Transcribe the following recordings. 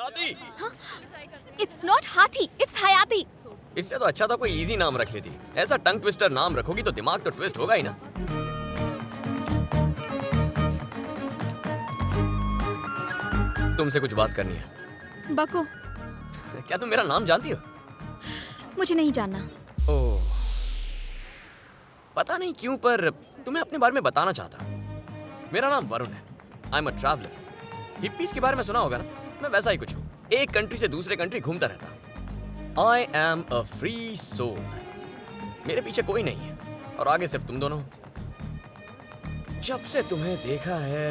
हयाती। It's not हाथी, it's हयाती। इससे तो अच्छा था कोई इजी नाम रख लेती। ऐसा टंग ट्विस्टर नाम रखोगी तो दिमाग तो ट्विस्ट होगा ही ना। तुमसे कुछ बात करनी है। बको। क्या तुम मेरा नाम जानती हो? मुझे नहीं जानना। ओह, पता नहीं क्यों पर तुम्हें अपने बारे में बताना चाहता हूँ। मेरा नाम वरुण है। आई एम अ ट्रैवलर। हिप्पीज के बारे में सुना होगा ना, मैं वैसा ही कुछ हूँ। एक कंट्री से दूसरे कंट्री घूमता रहता हूँ। I am a free soul. मेरे पीछे कोई नहीं है और आगे सिर्फ तुम दोनों। जब से तुम्हें देखा है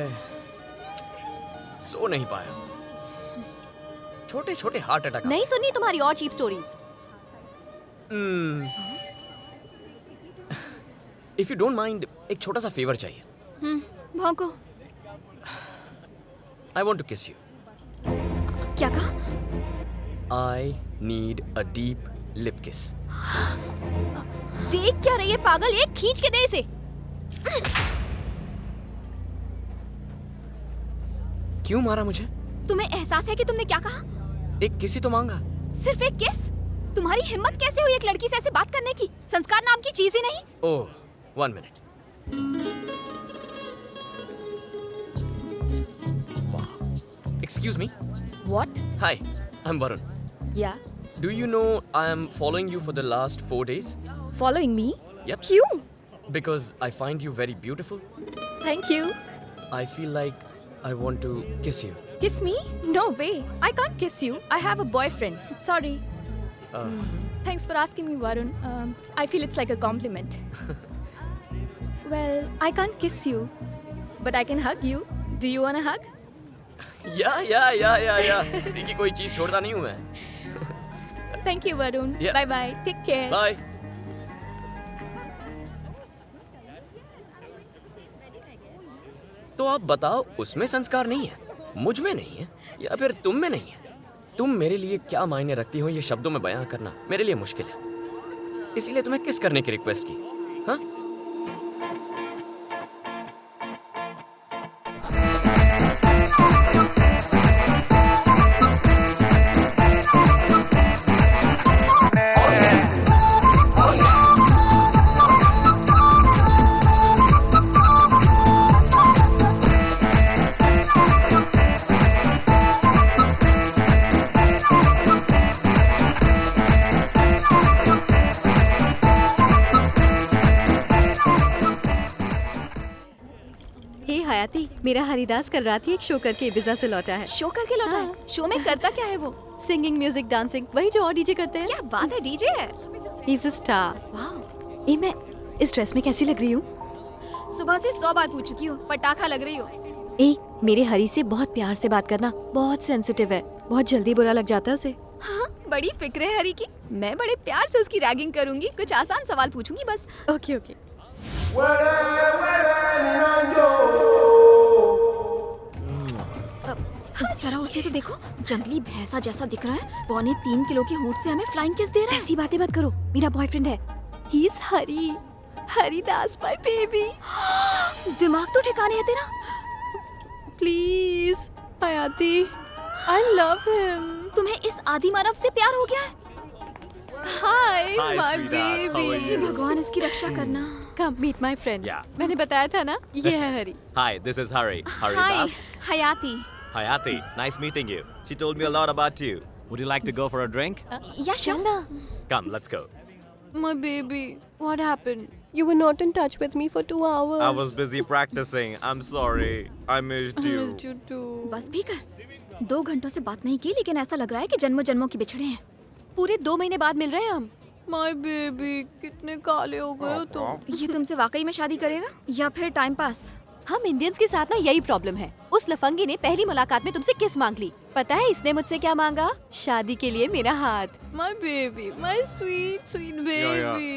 सो नहीं पाया। छोटे छोटे हार्ट अटैक। नहीं सुनी तुम्हारी और cheap stories. If you don't mind, एक छोटा सा फेवर चाहिए। भौंको। I want to kiss you. क्या कहा? I need a deep lip kiss. देख क्या रही है पागल, एक खींच के दे इसे। क्यों मारा मुझे? तुम्हें एहसास है कि तुमने क्या कहा? एक किस ही तो मांगा। सिर्फ एक किस? तुम्हारी हिम्मत कैसे हुई एक लड़की से ऐसे बात करने की? संस्कार नाम की चीज ही नहीं। ओह, 1 minute. Excuse me. What? Hi, I'm Varun. Yeah. Do you know I am following you for the last 4 days? Following me? Yep. क्यों? Because I find you very beautiful. Thank you. I feel like I want to kiss you. Kiss me? No way. I can't kiss you. I have a boyfriend. Sorry. Thanks for asking me, Varun. I feel it's like a compliment. Well, I can't kiss you, but I can hug you. Do you want a hug? या। Free की कोई चीज छोड़ता नहीं हूँ मैं। Thank you, Varun. Yeah. Bye bye. Take care. Bye. तो आप बताओ, उसमें संस्कार नहीं है, मुझ में नहीं है, या फिर तुम में नहीं है? तुम मेरे लिए क्या मायने रखती हो ये शब्दों में बयां करना मेरे लिए मुश्किल है। इसीलिए तुम्हें किस करने की रिक्वेस्ट की। हाँ? हयाती, मेरा हरिदास कल रात ही एक शो करके ibiza से लौटा है। शो करके लौटा है? शो में करता क्या है वो? सिंगिंग, म्यूजिक, डांसिंग, वही जो और डीजे करते हैं। क्या बात है, डीजे है? He's a star. वाह। ए, मैं इस ड्रेस में कैसी लग रही हूँ? सुबह से 100 बार पूछ चुकी हो, पटाखा लग रही हो। ए, मेरे हरी से बहुत प्यार से बात करना, बहुत सेंसिटिव है, बहुत जल्दी बुरा लग जाता है उसे। हाँ, बड़ी फिक्र है हरी की। मैं बड़े प्यार से उसकी रैगिंग करूंगी, कुछ आसान सवाल पूछूंगी बस। Okay okay. जरा उसे तो देखो, जंगली भैंसा जैसा दिख रहा है। 3.25 किलो के होंठ से हमें फ्लाइंग किस दे रहा है। ऐसी बातें मत करो, मेरा बॉयफ्रेंड है। He is Hari, Haridas my baby. दिमाग तो ठिकाने है तेरा। प्लीज हयाती, I love him. तुम्हें इस आदि मानव से प्यार हो गया है? Hi, Hi, my sweetheart. How are baby. हे भगवान, इसकी रक्षा करना। Come meet my friend. Yeah. मैंने बताया था ना, ये है हरी। Hi, this is Hari. Hi, Haridas. हयाती। Hayati, nice meeting you. She told me a lot about you. Would you like to go for a drink? या चलना। Come, let's go. My baby, what happened? You were not in touch with me for 2 hours. I was busy practicing. I'm sorry. I missed I you. missed you too. बस भी कर। 2 घंटों से बात नहीं की, लेकिन ऐसा लग रहा है कि जन्मों जन्मों के बिछड़े हैं। पूरे 2 महीने बाद मिल रहे हैं हम। My baby, कितने काले हो गए हो तुम। ये तुमसे वाकई में शादी करेगा या फिर टाइम पास? हम इंडियंस के साथ ना यही प्रॉब्लम है। उस लफंगी ने पहली मुलाकात में तुमसे किस मांग ली। पता है इसने मुझसे क्या मांगा? शादी के लिए मेरा हाथ। My baby, my sweet sweet baby.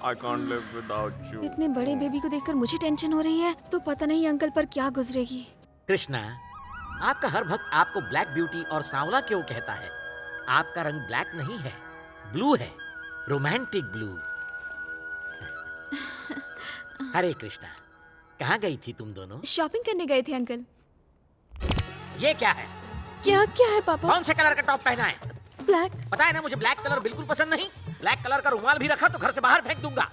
I can't live without you. इतने बड़े बेबी को देखकर मुझे टेंशन हो रही है, तो पता नहीं अंकल पर क्या गुजरेगी। कृष्णा, आपका हर भक्त आपको ब्लैक ब्यूटी और सांवला क्यों कहता है? आपका रंग ब्लैक नहीं है, ब्लू है, रोमांटिक ब्लू। हरे कृष्णा, कहाँ गई थी तुम दोनों? शॉपिंग करने गए थे अंकल। ये क्या है? क्या क्या है पापा? कौन से कलर का टॉप पहना है? ब्लैक। पता है ना मुझे ब्लैक कलर बिल्कुल पसंद नहीं। ब्लैक कलर का रुमाल भी रखा तो घर से बाहर फेंक दूंगा।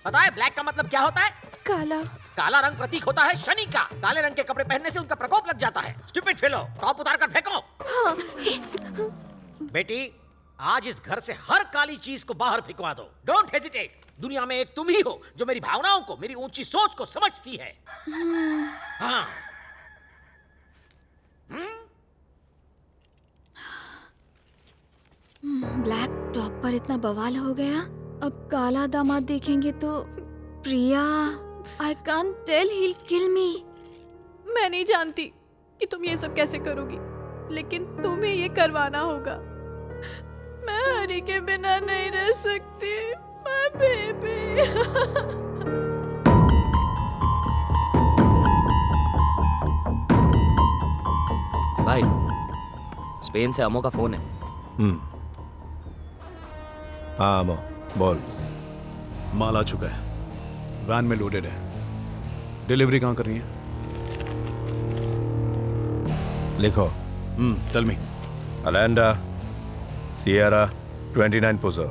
पता है ब्लैक का मतलब क्या होता है? काला। काला रंग प्रतीक होता है शनि का। काले रंग के कपड़े पहनने से उनका प्रकोप लग जाता है। स्टूपिड फेलो, टॉप उतार कर फेंको। हाँ। बेटी, आज इस घर से हर काली चीज को बाहर फेंकवा दो। Don't hesitate. दुनिया में एक तुम ही हो जो मेरी भावनाओं को, मेरी ऊंची सोच को समझती है। हाँ। ब्लैक टॉप पर इतना बवाल हो गया, अब काला दामाद देखेंगे तो Priya, I can't tell, he will kill me. मैं नहीं जानती कि तुम ये सब कैसे करोगी, लेकिन तुम्हें ये करवाना होगा। मैं हरी के बिना नहीं रह सकती। My baby. भाई, स्पेन से अमो का फोन है। हाँ अमो, बोल। माल आ चुका है, वैन में लोडेड है। डिलीवरी कहाँ करनी है? लिखो। Tell me. अलेंडा सियरा 29 पुजो।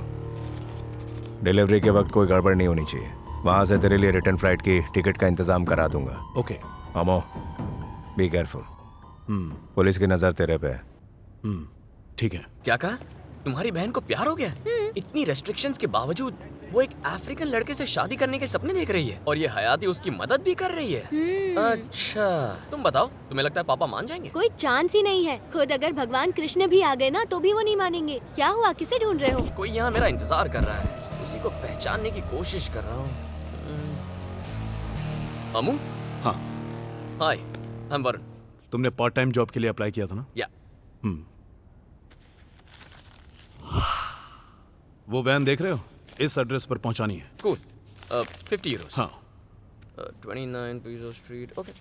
डिलीवरी के वक्त कोई गड़बड़ नहीं होनी चाहिए। वहां से तेरे लिए रिटर्न फ्लाइट की टिकट का इंतजाम करा दूंगा। ओके। अमो, बी केयरफुल। पुलिस की नजर तेरे पे है। ठीक है। क्या कहा? तुम्हारी बहन को प्यार हो गया? इतनी रेस्ट्रिक्शंस के बावजूद वो एक अफ्रीकन लड़के से शादी करने के सपने देख रही है और ये हयाती उसकी मदद भी कर रही है। अच्छा, तुम बताओ, तुम्हें लगता है पापा मान जाएंगे? कोई चांस ही नहीं है। खुद अगर भगवान कृष्ण भी आ गए ना तो भी वो नहीं मानेंगे। क्या हुआ, किसे ढूंढ रहे हो? कोई यहाँ मेरा इंतजार कर रहा है, उसी को पहचानने की कोशिश कर रहा हूँ। अमू? हाँ। हाय, आई एम वरुण। तुमने पार्ट टाइम जॉब के लिए अप्लाई किया था ना? या। वो वैन देख रहे हो? इस एड्रेस पर पहुंचानी है। कूल। 50 यूरोस। हाँ। 29 पीजो स्ट्रीट। ओके।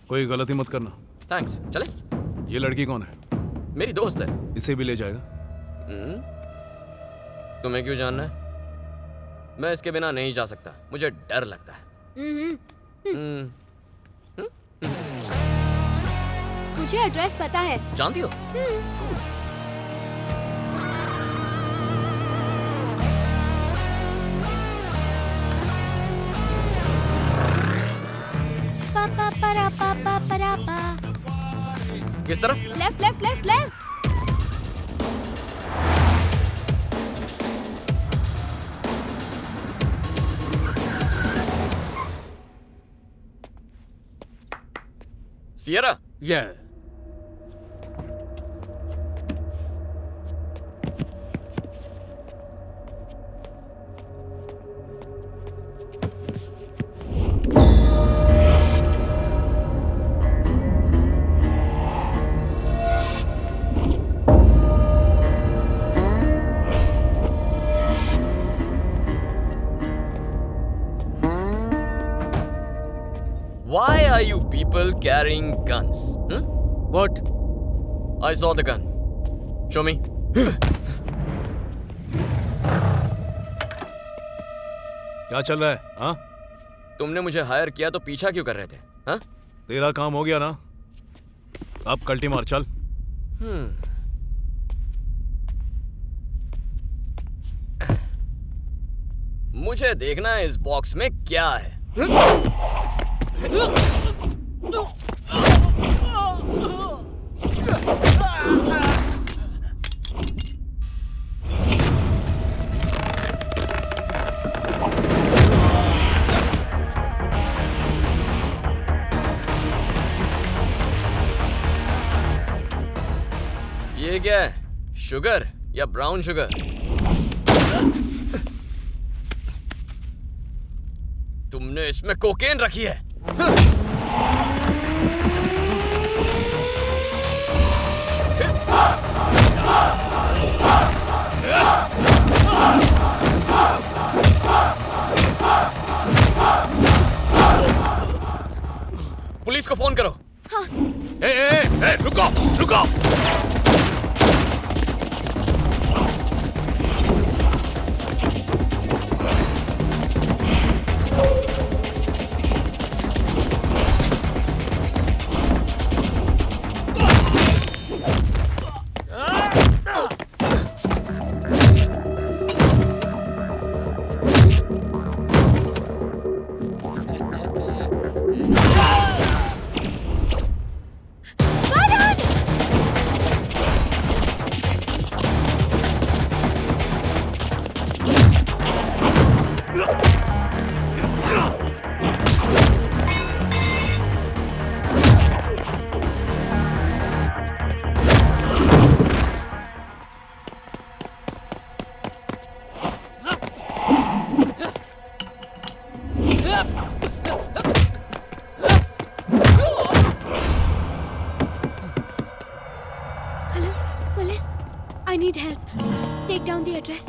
कोई गलती मत करना। थैंक्स। चले? ये लड़की कौन है? मेरी दोस्त है। इसे भी ले जाएगा? तुम्हें क्यों जानना है? मैं इसके बिना नहीं जा सकता, मुझे डर लगता है। मुझे एड्रेस पता है। जानती हो? पापा परा पापा परा पा। किस तरफ? Left left left left. Sierra? Yeah. Why are you people carrying guns? What? I saw the gun. Show me. क्या चल रहा है? हाँ? तुमने मुझे हायर किया तो पीछा क्यों कर रहे थे? हाँ? तेरा काम हो गया ना? अब कल्टी मार, चल। मुझे देखना है इस बॉक्स में क्या है। ये क्या है? शुगर या ब्राउन शुगर? तुमने इसमें कोकेन रखी है? पुलिस को फोन करो। हाँ। रुको रुको। I need help. Take down the address.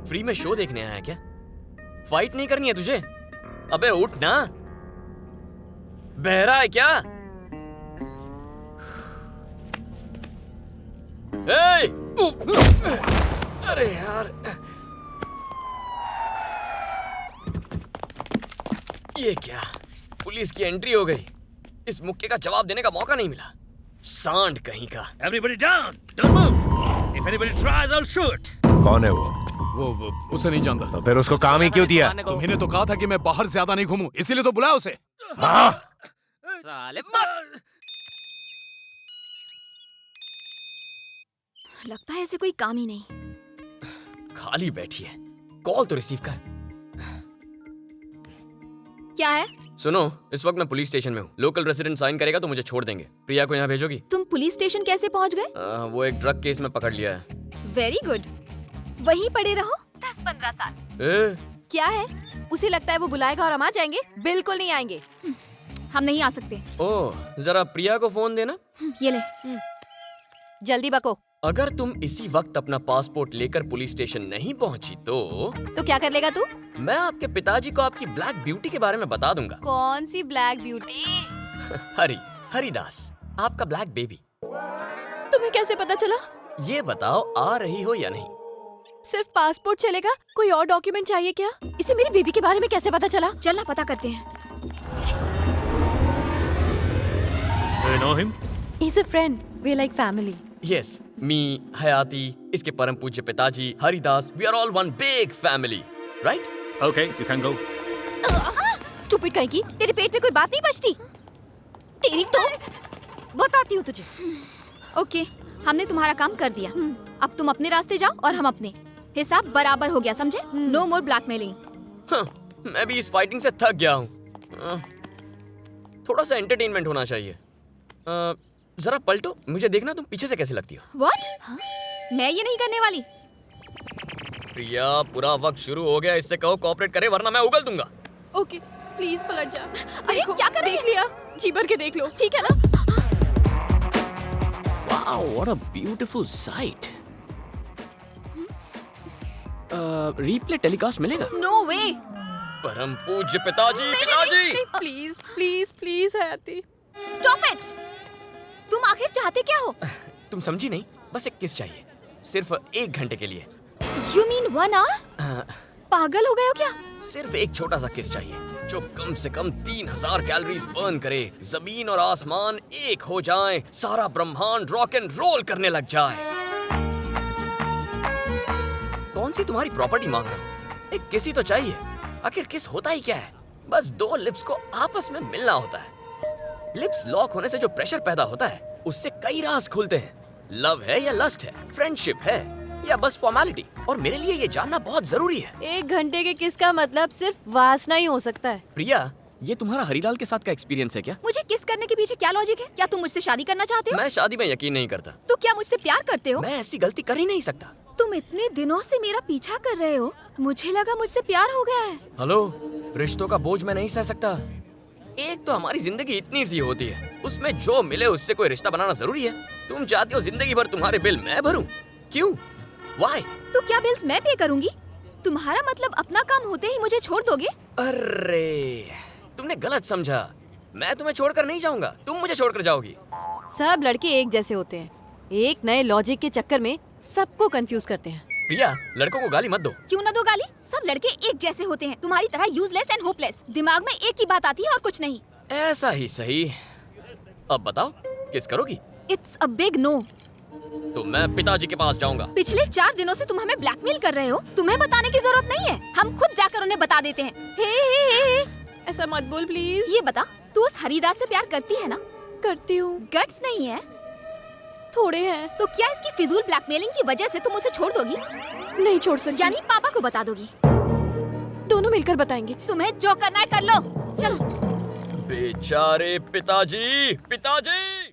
Free में शो देखने आया है क्या? फाइट नहीं करनी है तुझे? अबे उठ ना। बहरा है क्या? ए! अरे यार, ये क्या? पुलिस की एंट्री हो गई। इस मुक्के का जवाब देने का मौका नहीं मिला। सांड कहीं का। Everybody down! Don't move! If anybody tries, I'll shoot! कौन है वो? वो उसे नहीं जानता। तो फिर उसको काम ही क्यों दिया? तुम्हें तो कहा था कि मैं बाहर ज्यादा नहीं घूमूं, इसीलिए तो बुलाया उसे। हाँ? साले मर! लगता है ऐसे कोई काम ही नहीं। खाली बैठी है, कॉल तो रिसीव कर। क्या है? सुनो, इस वक्त मैं पुलिस स्टेशन में हूँ। लोकल रेसिडेंट साइन करेगा तो मुझे छोड़ देंगे। प्रिया को यहाँ भेजोगी? तुम पुलिस स्टेशन कैसे पहुंच गए? वो एक ड्रग केस में पकड़ लिया है। Very good. वहीं पड़े रहो 10-15 साल। ए? क्या है? उसे लगता है वो बुलाएगा और हम आ जाएंगे? बिल्कुल नहीं आएंगे। हम नहीं आ सकते। ओह, जरा प्रिया को फोन देना। ये ले। जल्दी बको। अगर तुम इसी वक्त अपना पासपोर्ट लेकर पुलिस स्टेशन नहीं पहुंची तो क्या कर लेगा तू? मैं आपके पिताजी को आपकी ब्लैक ब्यूटी के बारे में बता दूंगा। कौन सी ब्लैक ब्यूटी? हरिदास, आपका ब्लैक बेबी। तुम्हें कैसे पता चला? ये बताओ, आ रही हो या नहीं? सिर्फ पासपोर्ट चलेगा? कोई और डॉक्यूमेंट चाहिए क्या? इसे मेरी बेबी के बारे में कैसे पता चला? चलना पता करते हैं। Do you know him? He's a friend. We're like family. Yes, me, हयाती, इसके परम पूज्य पिताजी, Haridas, we are all one big family, right? Okay, you can go. Stupid कहीं की, तेरे पेट में कोई बात नहीं बचती? तेरी तो बताती हूँ तुझे। ओके, हमने तुम्हारा काम कर दिया। अब तुम अपने रास्ते जाओ और हम अपने। हिसाब बराबर हो गया, समझे? नो मोर ब्लैकमेलिंग। हाँ, मैं भी इस फाइटिंग से थक गया हूँ। थोड़ा सा एंटरटेनमेंट होना चाहिए। जरा पलटो, मुझे देखना तुम पीछे से कैसे लगती हो। व्हाट? मैं ये नहीं करने वाली। प्रिया, पूरा वक्त शुरू हो गया, इससे कहो कोऑपरेट करे वरना मैं उगल दूंगा। ओके, प्लीज पलट जा। अरे क्या कर रही है? देख लिया, जी भर के देख लो, ठीक है ना? Wow, what a beautiful sight. Replay telecast मिलेगा? नो वे। परम पूज्य पिताजी, पिताजी। प्लीज प्लीज प्लीज हयाती। Stop it. तुम आखिर चाहते क्या हो? तुम समझी नहीं, बस एक किस चाहिए, सिर्फ 1 घंटे के लिए। You mean 1 hour? पागल हो गए हो क्या? सिर्फ एक छोटा सा किस चाहिए जो कम से कम 3000 कैलोरीज बर्न करे, जमीन और आसमान एक हो जाएं, सारा ब्रह्मांड रॉक एंड रोल करने लग जाए। कौन सी तुम्हारी प्रॉपर्टी मांग रहा हूँ? एक किस ही तो चाहिए। आखिर किस होता ही क्या है? बस 2 लिप्स को आपस में मिलना होता है। लिप्स लॉक होने से जो प्रेशर पैदा होता है, उससे कई राज खुलते हैं। लव है या लस्ट है, फ्रेंडशिप है या बस फॉर्मेलिटी, और मेरे लिए ये जानना बहुत जरूरी है। 1 घंटे के किस का मतलब सिर्फ वासना ही हो सकता है। प्रिया, ये तुम्हारा हरिलाल के साथ का एक्सपीरियंस है क्या? मुझे किस करने के पीछे क्या लॉजिक है? क्या तुम मुझसे शादी करना चाहते हो? मैं शादी में यकीन नहीं करता। तो क्या मुझसे प्यार करते हो? मैं ऐसी गलती कर ही नहीं सकता। तुम इतने दिनों से मेरा पीछा कर रहे हो, मुझे लगा मुझसे प्यार हो गया है। हेलो, रिश्तों का बोझ मैं नहीं सह सकता। एक तो हमारी जिंदगी इतनी सी होती है, उसमें जो मिले उससे कोई रिश्ता बनाना जरूरी है। तुम चाहती हो जिंदगी भर तुम्हारे बिल मैं भरूं? क्यों? Why? तो क्या बिल्स मैं पे करूंगी? तुम्हारा मतलब अपना काम होते ही मुझे छोड़ दोगे? अरे, तुमने गलत समझा। मैं तुम्हें छोड़कर नहीं जाऊंगा, तुम मुझे छोड़कर जाओगी। सब लड़के एक जैसे होते हैं, एक नए लॉजिक के चक्कर में सबको कंफ्यूज करते हैं। प्रिया, लड़कों को गाली मत दो। क्यों ना दो गाली? सब लड़के एक जैसे होते हैं, तुम्हारी तरह यूजलेस एंड होपलेस। दिमाग में एक ही बात आती है और कुछ नहीं। ऐसा ही सही। अब बताओ, किस करोगी? It's a big no. तो मैं पिताजी के पास जाऊंगा। पिछले 4 दिनों से तुम हमें ब्लैकमेल कर रहे हो। तुम्हें बताने की जरूरत नहीं है, हम खुद जाकर उन्हें बता देते हैं। हे, ऐसा मत बोल प्लीज। ये बता, तू उस हरिदास से प्यार करती है ना? करती हूँ। गट्स नहीं है? थोड़े हैं। तो क्या इसकी फिजूल ब्लैकमेलिंग की वजह से तुम उसे छोड़ दोगी? नहीं छोड़ सकती। यानी पापा को बता दोगी? दोनों मिलकर बताएंगे। तुम्हें जो करना है कर लो, चलो। बेचारे पिताजी, पिताजी।